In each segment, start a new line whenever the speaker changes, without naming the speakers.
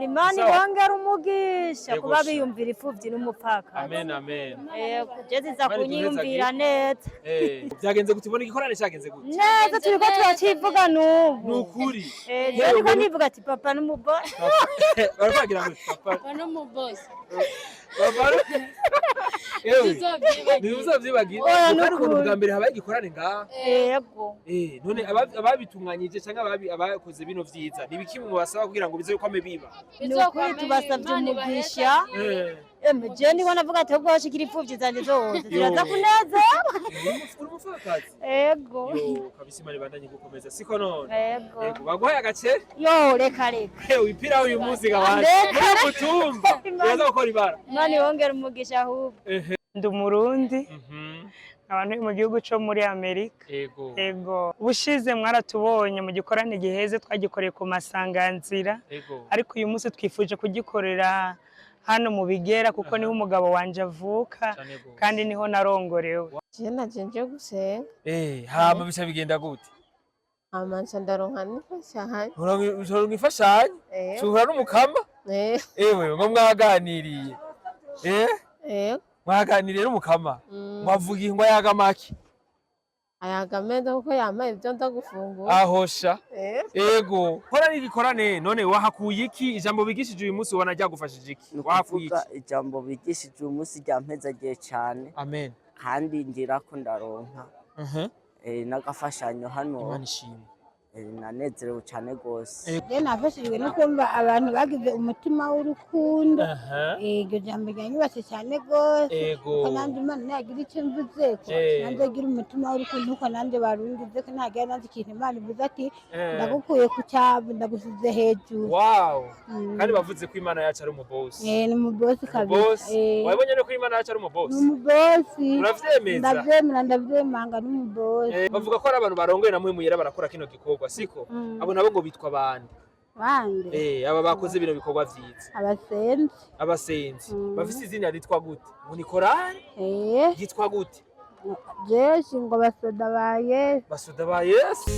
Imana ibongera umugisha kuba biyumvira imfuvyi n'umupfakazi.
Amen amen.
Kugeza iza kunyiyumvira neza.
Byagenze gute ubona igikorane cyagenze gute?
Neza turiko turacivuga n'ubu.
Nukuri.
Ariko nivuga ati papa n'umubosi.
Baravugira ngo
papa n'umubosi.
Papa. Ntuzovyibagira. Kandi ukuntu bwa mbere habaye igikorane ngaha.
Yego.
None ababitunganyije cyangwa abakoze bino vyiza nibiki mu basaba kugira ngo bize kwame biba?
Nukuri tubasavye umugisha. Je niho navuga ati ubwo washikira imfuvyi zanje zose ziraza kuneza.
Uri umufakazi?
Yego.
Kabisa Imana ibandanye gukomeza siko none.
Yego.
Baguhaye agaceri?
Yo reka.
Wipira uyu munsi gabanje. Utumva. Yaza gukora ibara.
Imana ibongera umugisha ahubwo.
Ndi Umurundi. Abantu mu gihugu cyo muri Amerika. Yego. Ubushize mwaratubonye mu gikorane giheze twagikoreye ku masanganzira. Ariko uyu munsi twifuje kugikorera hano mu Bigera kuko niho umugabo wanje avuka kandi niho narongorewe.
Je najenje gusenga.
Hama bica bigenda gute?
Amanza ndaronka n'ifashanyo.
Uronka ifashanyo? Cuhura n'umukama? Ewe ngo mwaganiriye. Mwaganiriye n'umukama? Mwavuga ingwa yagamaki?
Ayagameza kuko yamaye ibyo ndagufungura.
Ahosha. Ego. Hora n'igikorane none wahakuye iki ijambo bigishije uyu munsi ubona ryagufashije iki? Wahakuye iki?
Ijambo bigishije uyu munsi ryampezagiye cyane.
Amen.
Kandi ngira ko ndaronka. N'agafashanyo hano.
Imana ishimwe.
Nanezerewe cyane gose.
Nafashijwe no kumva abantu bagize umutima w'urukundo. Iryo jambo ryanyubatse cyane gose. Ko nandi Imana yagira icyo mvuze ko nanje gira umutima w'urukundo ko nanje barungize ko ntagira nanje ikintu Imana ivuze ati ndagukuye ku cyabo ndagusize hejuru.
Wow. Kandi bavuze ko Imana yacu ari umubosi.
Ni umubosi kabisa.
Wabonye ko Imana yacu ari umubosi?
Ni umubosi.
Uravyemeza?
Ndavyemanga n'umubosi.
Bavuga ko ari abantu barongoye namwe muyera barakora kino gikorwa siko abo nabo ngo bitwa bande aba bakoze bino bikorwa vyiza abasenzi bafise izina ritwa gute ngo ni korali yitwa gute
jeshi ngo basoda ba Yesu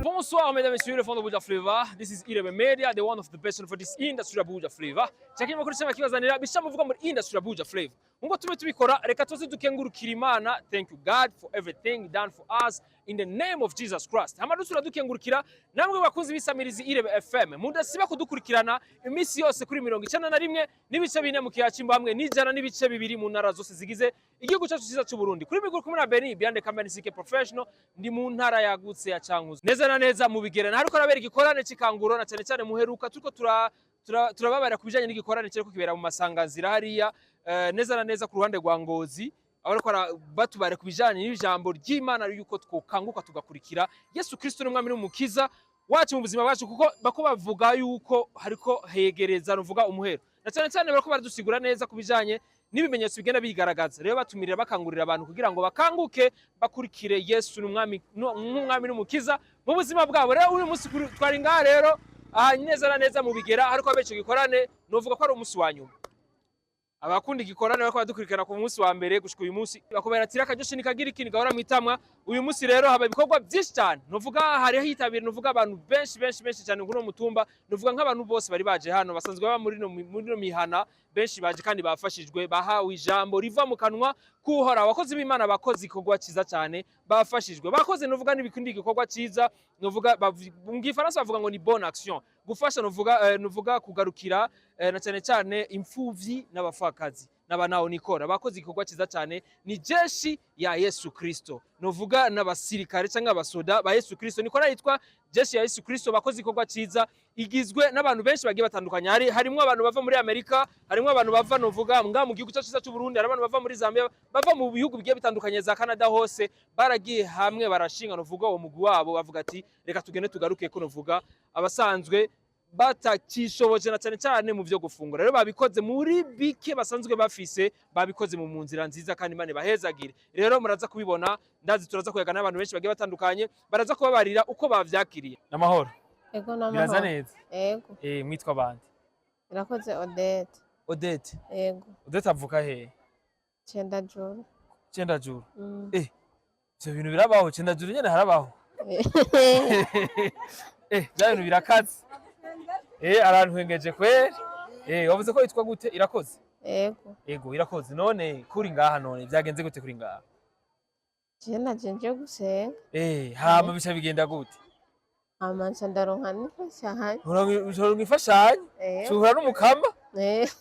Bonsoir mesdames et messieurs, le fond de Buja Flavor. This is Irebe Media, the one of the best for this industry of Buja Flavor. Chakini makuru chama kibazanira bisha muvuga muri industry of Buja Flavor. Ngo tume tubikora reka tuze dukengurukira Imana. Thank you God for everything done for us in the name of Jesus Christ. Hamadusura dukengurukira namwe bakunzi bisamirizi Irebe FM. Mudasiba kudukurikirana imisi yose kuri 91 n'ibice 4 mu kiyacimba hamwe n'ijana n'ibice 2 mu ntara zose zigize igihugu cyacu cyiza cy'u Burundi. Kuri miguru kumwe na Beni Biande Company CK Professional ndi mu ntara yagutse ya Cankuzo. Neza na neza mu Bigera hariko arabera igikorane cikanguro na cyane cyane muheruka turiko turababara kubijanye n'igikorane cyereko kibera mu masanganzira hariya neza na neza ku ruhande rwa Ngozi abariko batubare kubijanye n'ijambo ry'Imana yuko twokanguka tugakurikira Yesu Kristo n'umwami n'umukiza wacu mu buzima bwacu kuko bako bavuga yuko hariko hegereza ruvuga umuhero na cyane cyane bariko baradusigura neza kubijanye n'ibimenyetso bigenda bigaragaza rero batumirira bakangurira abantu kugira ngo bakanguke bakurikire Yesu n'umwami n'umukiza mu buzima bwabo rero uyu munsi twari ngaha rero neza na neza mu Bigera hariko abeco gikorane novuga ko ari umunsi wa nyuma abakunda igikorane bako badukurikira ku munsi wa mbere gushika uyu munsi bakobera ati rakajoshe nikagira ikindi gahora mitamwa uyu munsi rero haba ibikorwa byinshi cyane novuga hari hitabira novuga abantu benshi cyane nguno mutumba novuga nk'abantu bose bari baje hano basanzwe baba muri no mihana benshi baje kandi bafashijwe bahawe ijambo riva mu kanwa kuhora abakozi b'Imana bakoze igikorwa cyiza cyane bafashijwe bakoze novuga n'ibikundi igikorwa cyiza novuga mu Gifaransa bavuga ngo ni bonne action gufasha novuga kugarukira na cyane cyane imfuvyi n'abafakazi n'abanaho nikora bakoze igikorwa cyiza cyane ni jeshi ya Yesu Kristo novuga n'abasirikare cyangwa abasoda ba Yesu Kristo nikora yitwa jeshi ya Yesu Kristo bakoze igikorwa cyiza igizwe n'abantu benshi bagiye batandukanye harimo abantu bava muri Amerika harimo abantu bava novuga mu gihugu cyacu cy'u Burundi hari abantu bava muri Zambia bava mu bihugu bigiye bitandukanye za Canada hose baragiye hamwe barashinga novuga uwo mugwi wabo bavuga ati reka tugende tugaruke ko novuga abasanzwe batakishoboje na cyane cyane mu byo gufungura rero babikoze muri bike basanzwe bafise babikoze mu nzira nziza kandi Imana bahezagire rero muraza kubibona ndazi turaza kuyagana abantu benshi bagiye batandukanye baraza kubabarira uko bavyakiriye namahoro
Ego namahoro
biraza neza
ego
mwitwa bande
irakoze Odette ego
Odette avuka he
Cendajuru
ivyo bintu birabaho Cendajuru nyene harabaho bya bintu birakaze. Arantwengeje kweri. Wavuze ko yitwa gute? Irakoze? Yego irakoze. None kuri ngaha none byagenze gute kuri ngaha?
Je naje gusenga.
Hama bica bigenda gute?
Amanza ndaronka n'imfashanyo.
Uronka imfashanyo? Cuhura n'umukama?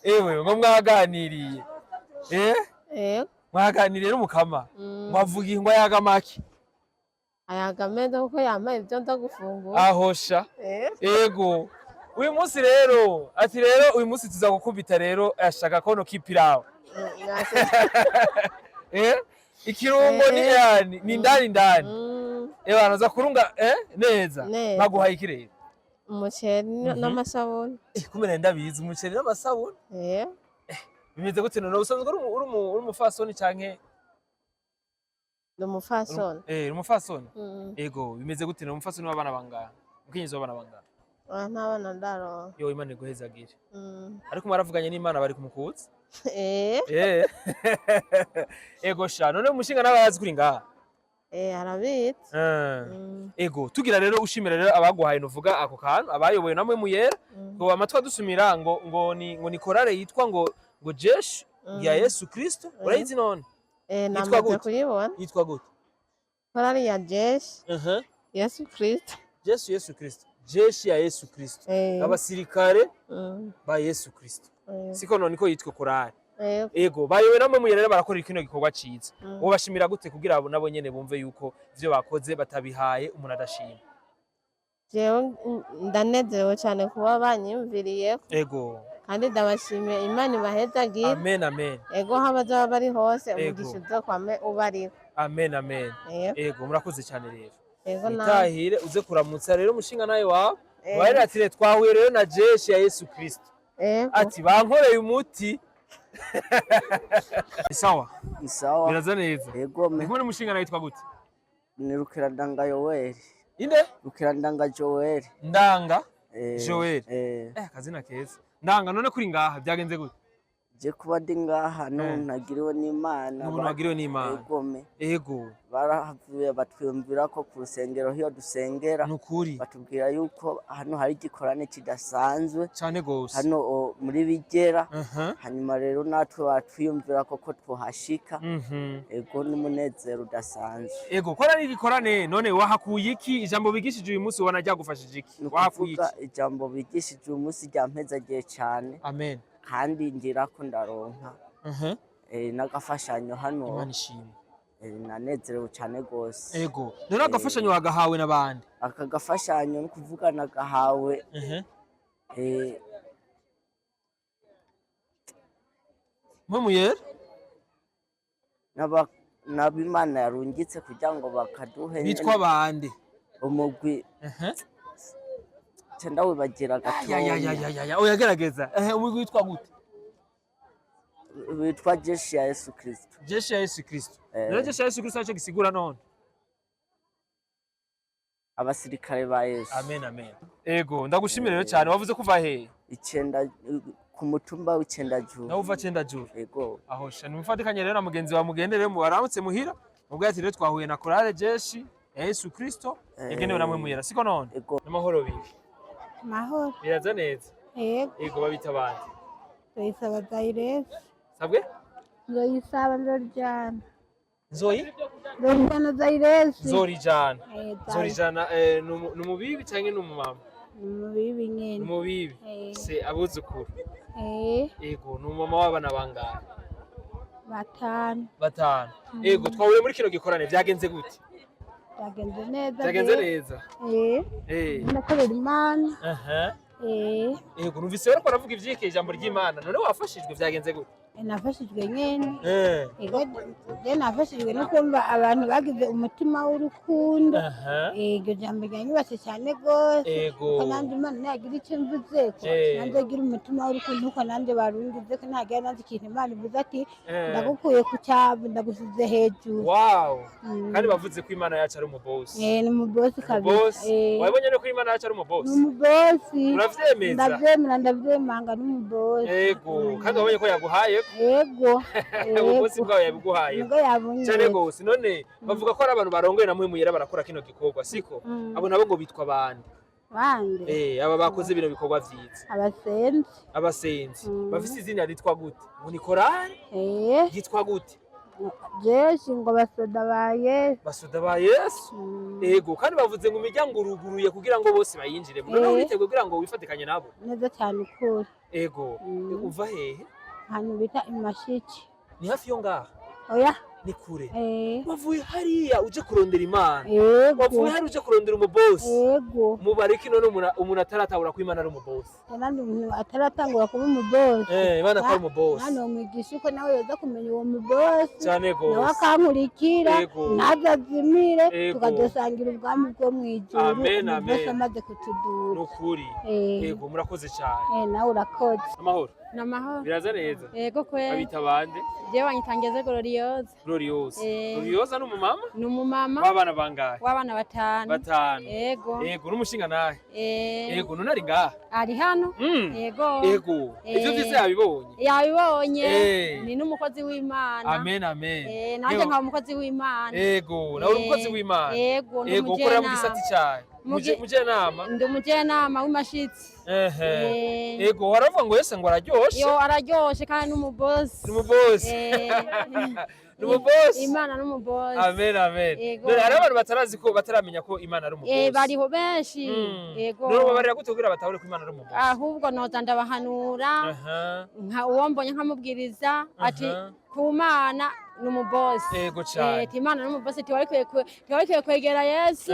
Ewe ngo mwaganiriye. Mwaganiriye n'umukama? Mwavuga ingwa yagamaki?
Ayagameda kuko yamaye ibyo ndagufungura.
Ahosha. Yego. Uyu munsi rero ati rero uyu munsi tuzagukubita rero ashaka kono kipirawo. Ikirungo ni yani ni ndani. Banaza kurunga neza. Baguhaye ikirere.
Umuceri n'amasabuni.
Kumena ndabizi umuceri n'amasabuni. Bimeze gute none usanzwe uri umufasoni canke?
Umufasoni.
Umufasoni. Yego bimeze gute none umufasoni w'abana bangana? Mukinyizo w'abana bangana?
Ntabana ndaro.
Yo Imana iguhezagire. Ariko mwaravuganye n'Imana bari kumukutsa? Ego sha none umushinga nabayazi kuri ngaha?
Arabitse.
Ego tugira rero ushimira rero abaguhaye novuga ako kantu abayoboye namwe muyera ngo amatwa dusumira ngo ni korale yitwa ngo Jeshi ya Yesu Kristo urayizi none?
Namaze kuyibona.
Yitwa gute?
Korale ya Jeshi Yesu Kristo.
Yesu Kristo. Jeshi ya Yesu Kristo. Abasirikare ba Yesu Kristo. Siko none ko yitwa korale. Ego bayobe namwe muyerera barakora kino gikorwa ciza. Ubashimira gute kugira abo nabo nyene bumve yuko ivyo bakoze batabihaye umuntu adashima?
Jewe ndanezerewe cyane kuba banyimviriye.
Ego.
Kandi ndabashimiye Imana ibahezagire.
Amen.
Ego habaza bari hose umugisha uzo kwame ubariko.
Amen. Ego murakoze cyane rero.
Ego
Itahire uze kuramutsa rero umushinga nawe wawe. Wari ati twahuye rero na Jeshi ya Yesu Kristo. Ati bankoreye umuti. Isawa. Biraza neza.
Yego
me. Nkone umushinga nawe yitwa gute?
Ni Rukirandanga Yoel.
Inde?
Rukirandanga Joel.
Ndanga? Joel. Kazina keza. Ndanga none kuri ngaha byagenze gute?
Je kuba ndi ngaha nagiriwe n'Imana.
N'umuntu wagiriwe n'Imana.
Yego me.
Ego.
Barahavuye batwumvira ko ku rusengero hiyo dusengera.
Nukuri.
Batubwira yuko hano hari igikorane kidasanzwe.
Cyane gose.
Hano muri Bigera. Hanyuma rero natwe batwiyumvira ko twohashika. Ego n'umunezero udasanzwe.
Ego kora ni igikorane none wahakuye iki ijambo bigishije uyu munsi ubona ryagufashije iki?
Wahakuye iki? Ijambo bigishije uyu munsi ryampezagiye cyane.
Amen.
Kandi ngira ko ndaronka n'agafashanyo hano.
Imana ishimwe.
Nanezerewe cyane gose.
Ego none agafashanyo wagahawe n'abandi?
Aka gafashanyo no kuvuga nagahawe
mumuyera
n'abimana yarungitse kugira ngo bakaduhe.
Bitwa bande?
Umugwi Tenda wibagira gatoya.
Oyagerageza. Umugwi witwa gute?
Witwa Jeshi ya Yesu Kristo.
Jeshi ya Yesu Kristo. None Jeshi ya Yesu Kristo aje gisigura none?
Abasirikare ba Yesu.
Amen. Ego ndagushimira rero cyane wavuze kuva he?
Ku mutumba w'Icendajuru.
Nawe uva Cendajuru?
Ego.
Ahosha nimufatikanye rero na mugenzi wa mugendere mu baramutse muhira. Ubwo ati rero twahuye na korale Jeshi ya Yesu Kristo yagenewe namwe muyera siko none? N'amahoro bibi.
Mahoro.
Biraza neza.
Ego
babita abandi.
Nzoyisaba Zairesi.
Sabwe?
Nzoyisaba Ndorijana.
Ndorijana
Zairesi.
Zorijana ni umubibi cyangwa ni umumama?
Ni umubibi nyene.
Ni umubibi. Se abuzukuru. Ego ni umumama w'abana bangahe? Batanu. Ego twahuye muri kino gikorane byagenze gute?
Byagenze neza. Ndakorera Imana.
Ego numvise rero ko aravuga ivyike ijambo ry'Imana none wafashijwe byagenze gute?
Nafashijwe nyene. Ego nafashijwe no kumva abantu bagize umutima w'urukundo. Ego jambo ryanyubatse cyane gose. Ko nandi Imana yagira icyo mvuze ko nanje gira umutima w'urukundo ko nanje barungize ko ntagira nandi ikintu Imana ivuze ati ndagukuye ku cyabo ndagusize hejuru.
Wow. Kandi bavuze ko Imana yacu ari umuboss.
Ni umuboss kabisa.
Wabonye ko Imana yacu ari umuboss?
Ni umuboss.
Uravyemeza?
Ndavyemanga n'umuboss.
Ego kandi wabonye ko yaguhaye
yego
umunsi bwawe yabiguhaye
ngo yabunye
cyane gose. None bavuga ko ari abantu barongoye na muhimuyera barakora kino gikorwa siko? Abo nabo ngo bitwa bande?
bande
aba bakoze bino bikorwa vyiza abasenzi bafise izina ritwa gute? Ngo ni korali yitwa gute?
jeshi ngo basoda
ba Yesu. Ego kandi bavuze ngo imiryango uruguruye kugira ngo bose bayinjire. None uriteguye kugira ngo wifatikanye nabo?
neza cyane ukuri.
Ego uva hehe?
Hano bita imashiki.
Ni hafi yo ngaha?
Oya
ni kure. Wavuye hariya uje kurondera Imana? Wavuye hari uje kurondera umubosi?
Yego.
Mubariki none umuntu ataratabura ko Imana ari umubosi.
Nandi umuntu ataratangura kuba umubosi.
Imana ko ari umubosi.
Hano umwigisha uko nawe yoza kumenya uwo mubosi.
Cyane gose.
Nawe akankurikira ntazazimire tukadosangira ubwami bwo mwijuru.
Amen amen.
Umubosi amaze kutudura.
Nukuri. Yego murakoze cyane.
Nawe urakoze.
Amahoro.
Namahoro.
Biraza neza.
Yego kweli.
Abita bande?
Je wanyitangeze Gloriosa.
Gloriosa. Gloriosa ni umumama?
Ni umumama.
Wabana bangahe?
Wabana batanu.
Yego. Yego n'umushinga nahe? Yego none ari ngaha?
Ari hano. Yego.
Yego. Ivyo vyose yabibonye?
Yabibonye. Ni n'umukozi w'Imana.
Amen amen.
Naje nkaba umukozi w'Imana.
Yego. Nawe umukozi w'Imana?
Yego.
Yego ukorera mu gisati cyawe? Mujenama?
Ndi umujenama w'imashitsi.
Yego waravuga ngo Yesu ngo araryoshe?
Yo araryoshe kandi n'umubosi.
N'umubosi. N'umubosi.
Imana n'umubosi.
Amen amen. Dore hari abantu batarazi ko bataramenya ko Imana ari umubosi.
Bariho benshi.
Yego. None babarira gute kugira batahure ko Imana ari umubosi?
Ahubwo noza ndabahanura. Nka uwo mbonye nkamubwiriza ati ku Mana n'umubosi.
Yego cyane.
Imana n'umubosi tiwarikwiye kwegera Yesu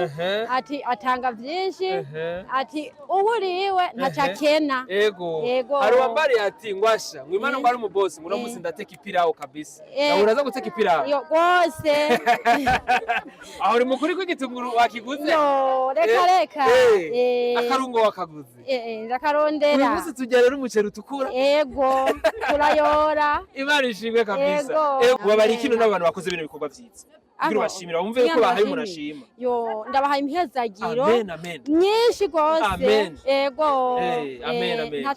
ati atanga byinshi ati uburiwe ntacakena.
Yego. Hari wambari ati ngwasha ngo Imana ngo ari umubosi ngo uramutse ndateka ipirawo kabisa. Nawe uraza guteka ipirawo?
Yo gose.
Aho uri mukuri kw'igitunguru wakiguze?
Yo reka.
Akarungo wakaguze?
Ndakarondera.
Uyu munsi tujya rero umuceri utukura?
Yego. Turayora.
Imana ishimwe kabisa. Wabari kino n'abantu bakoze bino bikorwa vyiza. Kugira bashimira wumve ko bahaye umunashima.
Yo ndabahaye imihezagiro.
Amen amen.
Nyinshi gose.
Amen.
Yego.
Amen amen.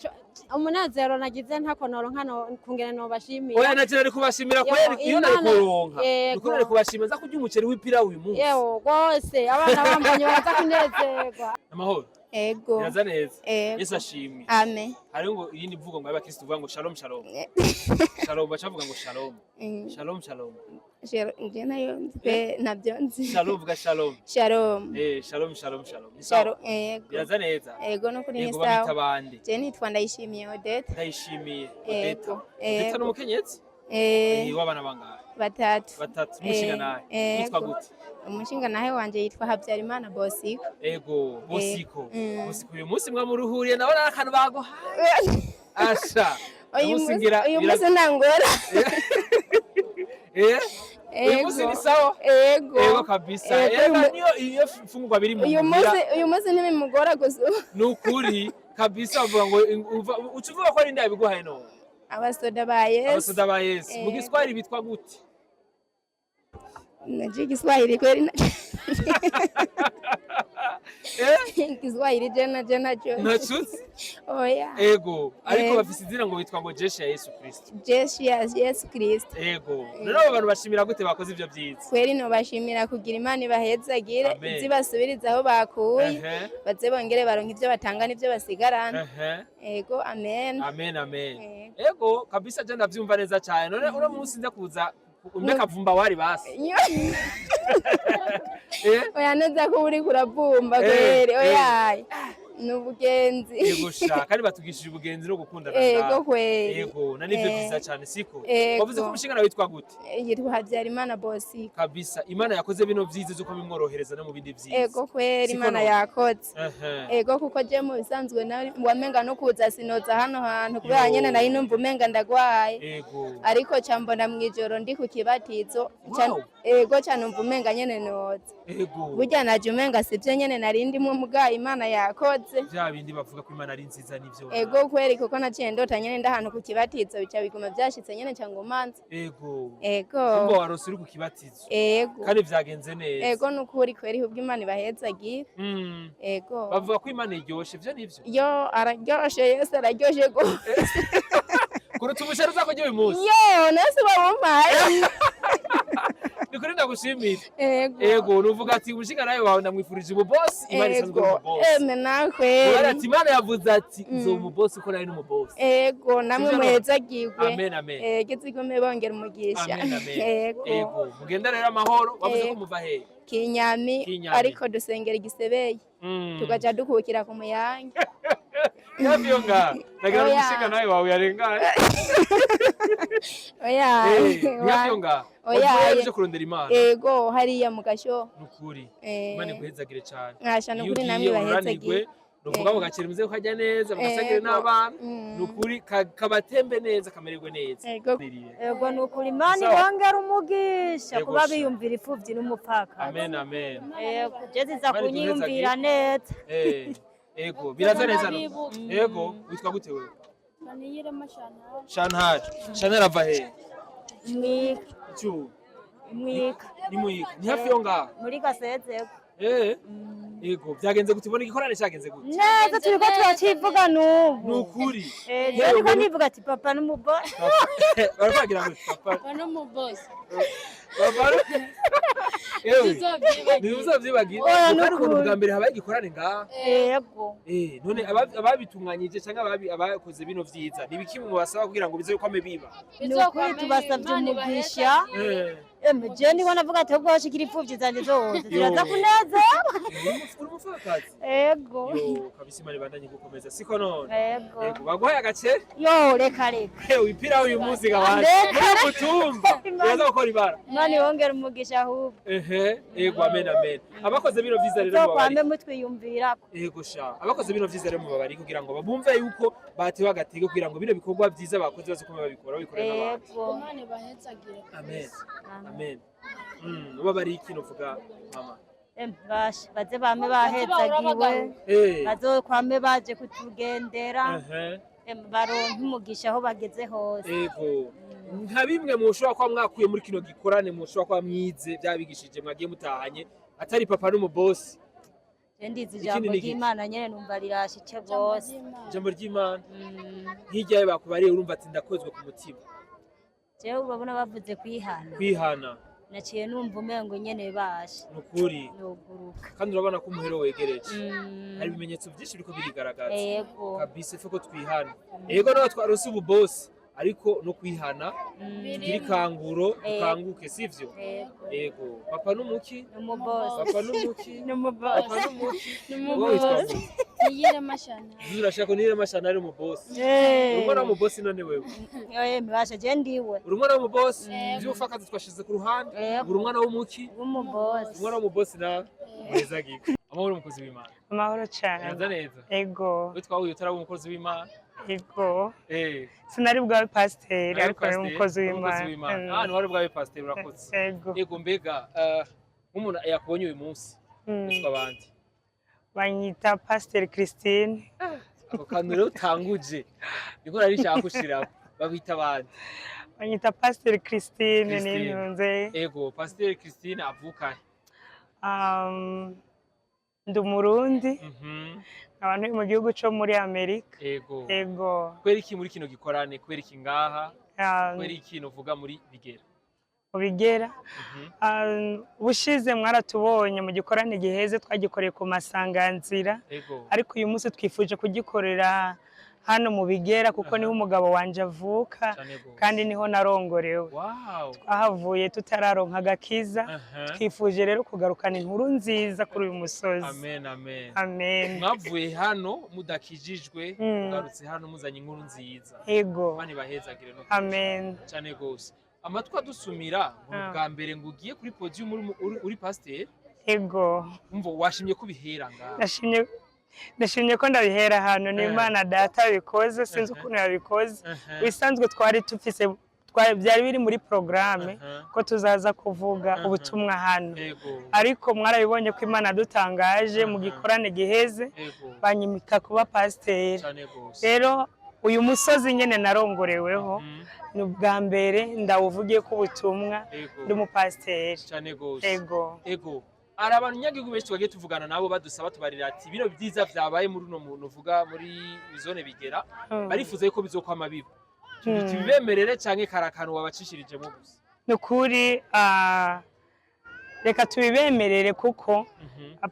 Umunezero nagize ntakonoro nkano kungene no bashimira.
Oya naje ari kubashimira kweri iyo nari kuronka. Nuko nari kubashimira za kurya umuceri w'ipira uyu munsi.
Yego gose abana bambonye baraza kunezerwa.
Amahoro.
Ego.
Biraza neza.
Ego.
Yesu ashimwe.
Amen.
Hari ngo iyindi mvugo ngo y'abakristo uvuga ngo shalom shalom. Shalom bacavuga ngo shalom. Shalom shalom.
Nje nayo nzwe nabyo nzi.
Shalom vuga shalom.
Shalom.
Shalom shalom shalom.
Shalom. Ego.
Biraza neza.
Ego no kuri
Ego bamita bande.
Je nitwa Ndayishimiye Odette.
Ndayishimiye
Odette.
Odette n'umukenyezi? Wabana bangahe?
Batatu.
Umushinga nahe? Yitwa gute?
Umushinga nahe wanje yitwa Habyarimana Bosiko.
Ego, Bosiko. Bosiko uyu munsi mwamuruhuriye nawe akantu baguhaye. Asha.
Uyu munsi ntangora.
Uyu munsi ni sawa? Ego kabisa. Iyo fungwa biri mu
uyu munsi ntibimugora gusa.
Nukuri kabisa uvuga ngo ucuvuga ko ari ndaye biguhaye no.
Abasoda ba Yesu.
Abasoda ba Yesu. Mu Giswahili bitwa gute?
Naje Kiswahili kweli. Kiswahili jena jo.
Nachuzi?
Oya.
Ego. Ariko bafise izina ngo bitwa ngo Jeshi ya Yesu Kristo.
Jeshi ya Yesu Kristo.
Ego. None abantu bashimira gute bakoze ivyo vyiza?
Kweli no bashimira kugira Imana ibahezagire zibasubiriza aho bakuye. Baze bongere baronka ivyo batanga n'ivyo basigarana. Ego amen.
Amen amen. Ego kabisa je ndavyumva neza cyane. None uro munsi nza kuza umbeka vumba wari basi.
Oya neza ko uri kuravumba kweri oya. Nubugenzi.
Yego sha kandi batugishije ubugenzi no gukundana.
Yego kweri.
Yego na nivyo vyiza cyane siko. Wavuze ko umushingana witwa gute?
Yitwa Habyarimana Bosiko.
Kabisa Imana yakoze bino vyiza zuko bimworohereza no mu bindi vyiza.
Yego kweri Imana yakoze. Yego kuko je mu bisanzwe nawe wamenga no kuza sinoza hano hantu kubera nyene nari numva umenga ndagwaye.
Yego.
Ariko cyambona mwijoro ndi ku kibatizo. Yego cyane umva umenga nyene noza.
Yego.
Burya naje umenga sivyo nyene nari ndimo mugaye Imana yakoze.
Bya bindi bavuga ko Imana ari nziza nivyo.
Ego kweri kuko naciye ndota nyene ndahantu ku kibatizo bica biguma byashitse nyene cyangwa umanza.
Ego.
Ego.
Ngo warose uri ku kibatizo.
Ego.
Kandi vyagenze neza.
Ego nukuri kweri ubwo Imana ibahezagira. Ego.
Bavuga ko Imana iryoshe vyo nivyo.
Yo araryoshe Yesu araryoshe go.
kuruta umushahara uzakujya uyu munsi.
Yo, nasi bamumpaye.
Nikuri ndagushimira.
Ego.
Ego, nuvuga ati umushinga nawe wawe ndamwifurije ubu boss, Imana isanzwe mu boss.
Eme nakwe.
Ati Imana yavuze ati nzo mu boss uko nawe n'umu boss.
Ego, namwe muhezagirwe.
Amen amen.
Gizigume bongera umugisha.
Amen amen.
Ego.
Mugenda rero amahoro, wavuze ko muva he?
Kinyami, ariko dusengera igisebeye. Tugaca dukukira ku muyange.
Yavyo nga. Nagira umushinga nawe wawe yarengana.
Oya.
Yavyo nga.
Oya.
Yaje kurondera Imana.
Ego, hariya mu gasho.
Nukuri. Imana iguhezagire cyane.
Ngasha nukuri namwe bahezagire.
Nuvuga mugakira muze kujya neza mugasagire n'abana. Nukuri kabatembe neza kamererwe neza.
Ego nukuri Imana ibongera umugisha kuba biyumvira ifuvyi n'umupfaka.
Amen amen.
Ego jezi za kunyiyumvira neza.
Ego biraza neza. Ego witwa gute wewe? Shanhaj. Shanhaj ava he?
Mwika.
Chu.
Mwika.
Ni mwika. Ni hafi yo ngaho.
Muri Gasezeko.
Ego byagenze gute ubona igikorane cyagenze gute?
Neza turiko turacivuga n'ubu.
Nukuri.
Ariko nivuga ati papa n'umubosi.
Baravugira ngo papa
n'umubosi.
Papa. Nuzovyibagira. Nuko bwa mbere habaye igikorane ngaha.
Yego.
None ababitunganyije cyangwa abakoze bino vyiza nibiki mu basaba kugira ngo bize kwame biba?
Nukuri tubasavye umugisha. Je ndiko navuga ati ubwo washikira ipfuvyi zanje zose ziraza kuneza.
Umufakazi.
Ego.
Yo kabisa Imana ibandanye gukomeza siko none.
Ego.
Baguhaye agaceri?
Yo reka reka.
Wipira uyu munsi gabanje. Mutumba. Yaza gukora ibara.
Imana yongera umugisha ahubwo.
Ego amen amen. Abakoze bino vyiza rero
mubabari. Kwame mutwiyumvirako.
Ego sha. Abakoze bino vyiza rero mubabari kugira ngo babumve yuko batewe agatege kugira ngo bino bikorwa vyiza bakoze bazukome babikora bikorera n'abandi.
Ego.
Imana ibahezagire.
Amen. Amen. Ubabari ikintu uvuga mama.
Basha baze bame bahezagiwe. Bazokwame baje kutugendera. Baronke umugisha aho bageze hose.
Ego. Nka bimwe mushobora kwa mwakuye muri kino gikorane mushobora kwa mwize byabigishije mwagiye mutahanye atari papa n'umubosi.
Ndizi ijambo ry'Imana nyene numva rirashike bose.
Ijambo ry'Imana. Hirya bakubariye urumva ati ndakozwe ku mutima.
Jewe urabona bavuze kwihana.
Kwihana.
Naciye numva umengo nyene bashe.
Nukuri.
Yoguruka.
Kandi urabona ko umuhero wegereje. Hari ibimenyetso byinshi biriko birigaragaza.
Yego.
Kabisa ko twihana. Yego nawe twarose ubu boss. Ariko no kwihana iri kanguro ukanguke sivyo yego papa n'umuki
n'umuboss
papa n'umuki
n'umuboss
papa n'umuki
n'umuboss niyire mashana
urashaka niyire mashana ari umuboss urumwana w'umuboss none wewe
mbasha je ndiwe
urumwana w'umuboss by'ufakazi twashize ku ruhande urumwana w'umuki
w'umuboss
urumwana w'umuboss na meza giko amahoro umukozi w'Imana
amahoro cyane
neza
ego
witwa uyu utari umukozi w'Imana
ego sinari bwawe pasiteri ariko ari umukozi w'Imana
hano wari bwawe pasiteri urakoze ego mbega nk'umuntu yakubonye uyu munsi witwa abandi
banyita pasiteri Christine
ako kantu rero utanguje niko nari nshaka gushiraho babita abandi
banyita pasiteri Christine n'intunze
ego pasiteri Christine avuka
ndi umurundi abantu mu gihugu cyo muri Amerika
ego kwera iki muri kino gikorane kwera iki ngaha kwera iki uvuga muri Bigera
Bigera bushize mwaratubonye mu gikorane giheze twagikoreye ku masanganzira ariko uyu munsi twifuje kugikorera hano mu Bigera kuko niho umugabo wanje avuka kandi niho narongorewe twahavuye tutararonka agakiza twifuje rero kugarukana inkuru nziza kuri uyu musozi
amen amen
amen
mwavuye hano mudakijijwe mugarutse hano muzanye inkuru nziza
ego
bani bahezagire no
amen
cyane gose amatwa dusumira bwa mbere ngo ugiye kuri podium uri pasteur
ego
umva washimye kubihera ngaha
ndashimye ko ndabihera hano ni Imana data bikoze sinzi ukuntu yabikoze bisanzwe twari tufise byari biri muri programme ko tuzaza kuvuga ubutumwa hano ariko mwarabibonye ko Imana dutangaje mu gikorane giheze banyimika kuba pasteur rero uyu musozi nyene narongoreweho ni bwa mbere ndawuvugiye ko ubutumwa ndi mu pasteur
cyane gose
ego
ari abantu nyagihugu benshi twagiye tuvugana nabo badusaba tubarira ati bino byiza byabaye muri uno muntu uvuga muri zone Bigera barifuza yuko bizokwama biba tubibemerere canke karakano wabacishirije mu gusa
nukuri reka tubibemerere kuko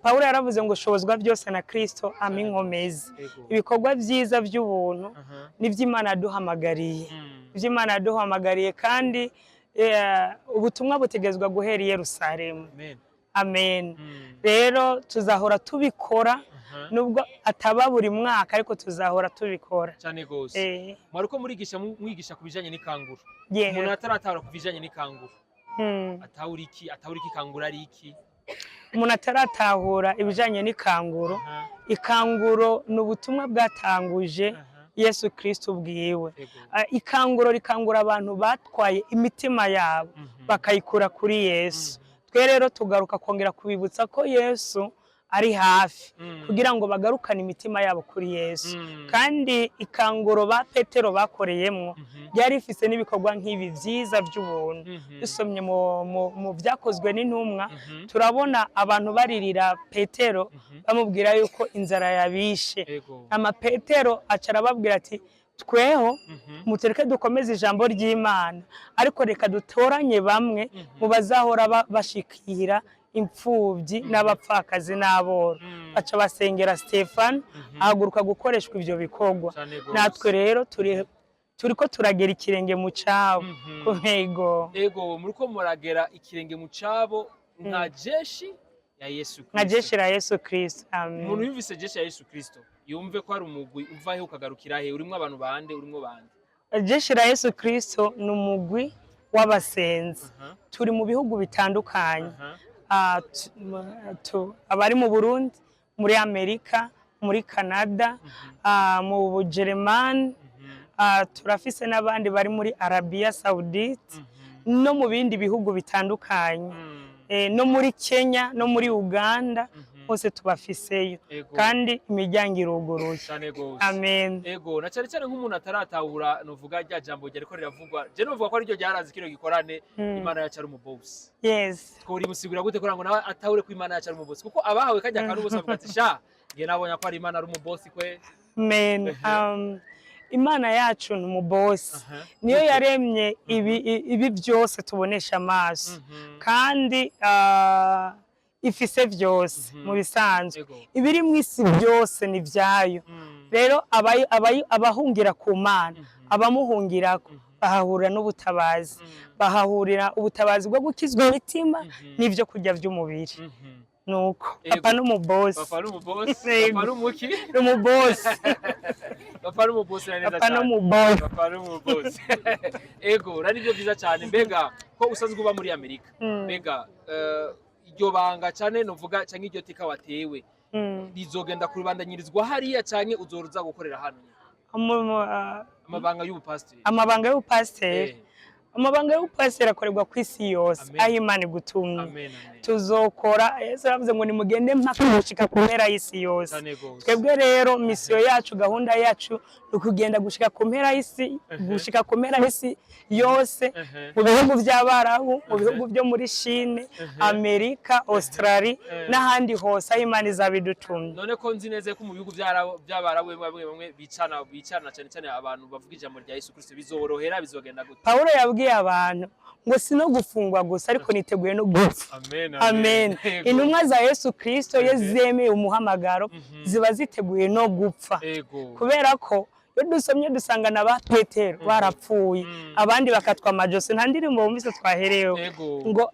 Pawulo yaravuze ngo shobozwa byose na Kristo aminkomezi ibikorwa byiza by'ubuntu n'ivy'Imana yaduhamagariye ivy'Imana yaduhamagariye kandi ubutumwa butegezwa guhera i Yerusalemu amen rero tuzahora tubikora nubwo ataba buri mwaka ariko tuzahora tubikora
cyane gose mwaruko mwigisha kubijanye n'ikanguru umuntu ataratahura kubijanye n'ikanguru atawuriki kanguru ari iki
umuntu ataratahura ibijanye n'ikanguro ikanguro n'ubutumwa bwatanguje Yesu Kristo bwiwe ikanguro rikangura abantu batwaye imitima yabo bakayikura kuri Yesu twe rero tugaruka kongera kubibutsa ko Yesu ari hafi kugira ngo bagarukane imitima yabo kuri Yesu kandi ikanguro ba Petero bakoreyemo byari ifise n'ibikorwa nk'ibi byiza by'ubuntu dusomye mu byakozwe n'intumwa turabona abantu baririra Petero bamubwira yuko inzara yabishe ama Petero acara babwira ati tweho mutereke dukomeze ijambo ry'Imana ariko reka dutoranye bamwe mu bazahora bashikira imfubyi n'abapfakazi n'aboro baca basengera Stefano ahaguruka gukoreshwa ivyo bikorwa natwe rero turiko turagera ikirenge mu cabo
ego muriko muragera ikirenge mu cabo nka jeshi ya Yesu Kristo
nka jeshi la Yesu Kristo amen
umuntu yumvise jeshi ya Yesu Kristo yumve ko ari umugwi uva he ukagarukira he urimo abantu bande urimo bande
jeshi la Yesu Kristo n'umugwi w'abasenzi turi mu bihugu bitandukanye abari mu Burundi muri Amerika muri Canada mu Bujeremani turafise n'abandi bari muri Arabia Saudite no mu bindi bihugu bitandukanye no muri Kenya no muri Uganda hose tubafiseyo kandi imiryango iruguruye amen
ego na cyane cyane nk'umuntu ataratahura novuga rya jambo rya riko riravugwa je novuga ko ari ryo ryarazi kino gikorane Imana yacu ari umubosi
yes
ko uri musigura gute kurango nawe atahure ko Imana yacu ari umubosi kuko abahawe kajya kantu bose bavuga ati sha nge nabonye ko ari Imana ari umubosi kwe
amen Imana yacu ni umubosi niyo yaremye ibi byose tubonesha amaso kandi ifise byose mu bisanzwe ibiri mu isi byose ni byayo rero abahungira ku Mana abamuhungirako bahahurira n'ubutabazi bahahurira ubutabazi bwo gukizwa imitima n'ibyo kurya by'umubiri nuko papa n'umubosi
papa n'umuki
n'umubosi
papa n'umubosi neza
papa n'umubosi
papa n'umubosi ego rari byo byiza cyane mbega ko usanzwe uba muri Amerika mbega iryo banga cyane novuga cyangwa iryo tika watewe rizogenda kuribandanyirizwa hariya cyane uzoruza gukorera hano amabanga y'ubupasiteri amabanga y'ubupasiteri akorerwa ku isi yose aho Imana igutumye tuzokora Yesu aravuze ngo nimugende mpaka gushika ku mpera y'isi yose twebwe rero misiyo yacu gahunda yacu ukugenda gushika ku mpera y'isi gushika ku mpera y'isi yose mu bihugu by'Abarabu mu bihugu byo muri Chine Amerika Australia n'ahandi hose aho Imana izabidutumye none ko nzi neza ko mu bihugu by'Abarabu bamwe bicana cyane cyane abantu bavuga ijambo rya Yesu Kristo bizorohera bizogenda gute
Pawulo yabwiye abantu ngo sino gufungwa gusa ariko niteguye no gupfa amen intumwa za Yesu Kristo yezemeye umuhamagaro ziba ziteguye no gupfa kubera ko iyo dusomye dusangana ba Petero barapfuye abandi bakatwa amajosi nta ndirimbo bumvise twahereyeho ngo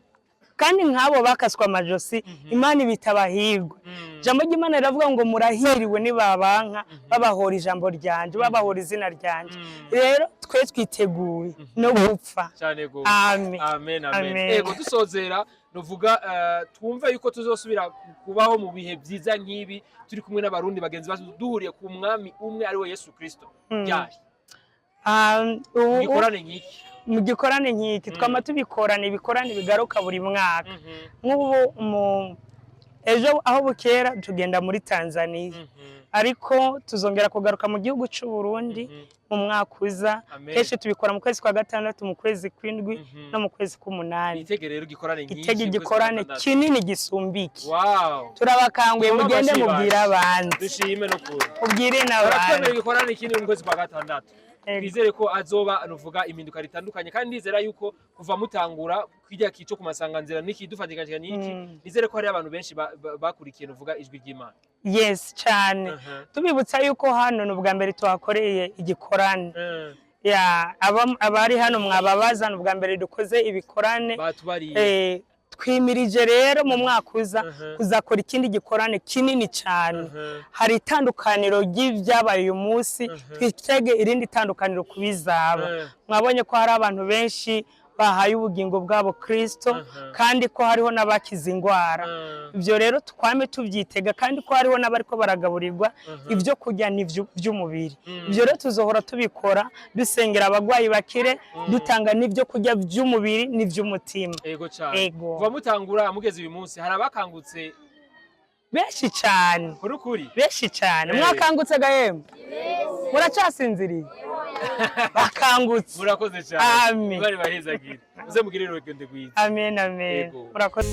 kandi nk'abo bakaswa amajosi Imana ibitabahirwe jambo ry'Imana riravuga ngo murahiriwe nibabanka babahora ijambo ryanje babahora izina ryanje rero twe twiteguye no gupfa
amen amen ego dusozera novuga twumve yuko tuzosubira kubaho mu bihe byiza nk'ibi turi kumwe n'abarundi bagenzi bacu duhuriye ku mwami umwe ari we Yesu Kristo byari gikorane nk'iki
mu gikorane nk'iki twama tubikorana ibikorane bigaruka buri mwaka nk'ubu ejo aho bukera tugenda muri Tanzania ariko tuzongera kugaruka mu gihugu cy'u Burundi mu mwaka uza kenshi tubikora mu kwezi kwa gatandatu mu kwezi kw'indwi no mu kwezi k'umunani
itegerero gikorane nk'iki
igikorane kinini gisumbiki turabakanguye mugende mubwira abandi
dushime no kuri
ubwire n'abandi
gikorane kinini mu kwezi kwa gatandatu twizere ko azoba nuvuga impinduka ritandukanye kandi nizera yuko kuva mutangura kwijya kico ku masanganzira n'ikidufatikanye n'iki nizere ko hari abantu benshi bakurikiye nuvuga ijwi ry'Imana.
Yes cyane tubibutsa yuko hano n'ubwa mbere tuhakoreye igikorane abari hano mwababaza n'ubwa mbere dukoze ibikorane
batubariye
twimirije rero mu mwaka uza kuzakora ikindi gikorane kinini cyane hari itandukaniro ry'ibyabaye uyu munsi twitege irindi tandukaniro kubizaba mwabonye ko hari abantu benshi bahaye ubugingo bwabo Kristo kandi ko hariho n'abakize ingwara ibyo rero twame tubyitega kandi ko hariho n'abariko baragaburirwa ibyo kurya by'umubiri ibyo rero tuzohora tubikora dusengera abagwayi bakire dutanga n'ibyo kurya by'umubiri n'iby'umutima.
Ego cyane kuva mutangura mugeze uyu munsi hari abakangutse
benshi cyane
kurukuri
benshi cyane mwakangutse gahembe muracasinziriye bakangutse
murakoze cyane
amen
bari bahezagire uze mugirire urugendo rwiza
amen amen murakoze.